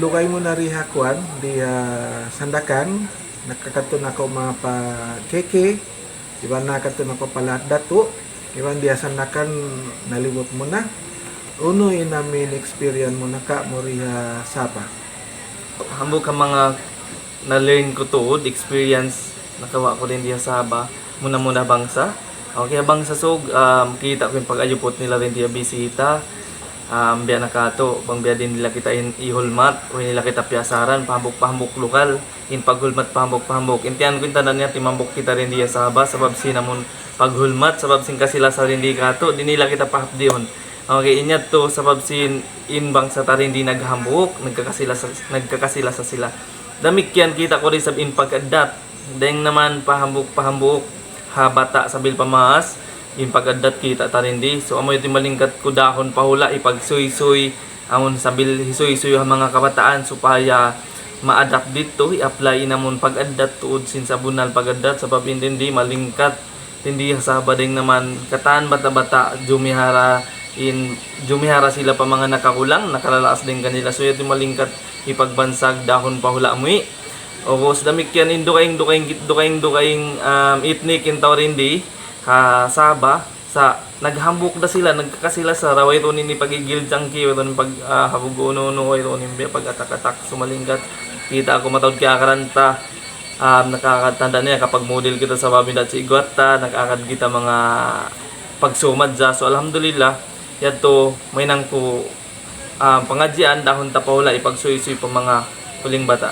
lugay mo na rihakuan di sandakan nakakatun ako mga pa keke iban nakatun ako pala dato iban dia sandakan nalimot mo na uno inamin experience mo na ka mo riha sapa Hambog ka mga na-learn ko tuod, experience, nakawa ko din diya sa Sabah. Muna-muna bangsa. Okay, bangsa sog, kita ko yung pag-ayupot nila rin diya bisita. Biya nakato, bang biya din nila kita ihulmat, o nila kita piyasaran, pahambok-pahambok lokal, in paghulmat pahambok-pahambok. Intiyan ko yung tanan niya, timambok kita rin diya sa Sabah, sabab sinamon paghulmat, sabab sin kasila sa rin di kato, di nila kita pahapdiyon. Okay, inyat to sabab sin inbang sa tarin di naghambok, nagkakasila sa sila. Damikyan kita ko rin sa pag-adat. Dahil naman pahambok habata sa pamaas, pag-adat kita tarin di. So amoy ito malingkat ko dahon pahula, ipagsuy-suy, amon sabil hisuy-suy ang mga kabataan supaya ma-adapt dito, i-apply namon pag-adat tuod sin sabunal pag-adat sabab hindi malingkat. Hindi sa bading naman kataan bata-bata jumihara sila pa mga nakakulang, nakalalaas din kanila. So ito malingkat ipagbansag dahon pahula amoy. O sa damik yan dukaing ethnic in Taurindi Sabah sa naghambok na sila nagkakasila sa raway to ni pagigil changki to ni pag habugono no ito ni pag atak-atak sumalingkat kita ako matawd kaya karanta nakakatanda niya kapag model kita sa babindat sa igwata nakakad kita mga pagsumad za. So alhamdulillah yato may nang ko pangadyan dahon tapawla ipagsuy-suy pa mga huling bata.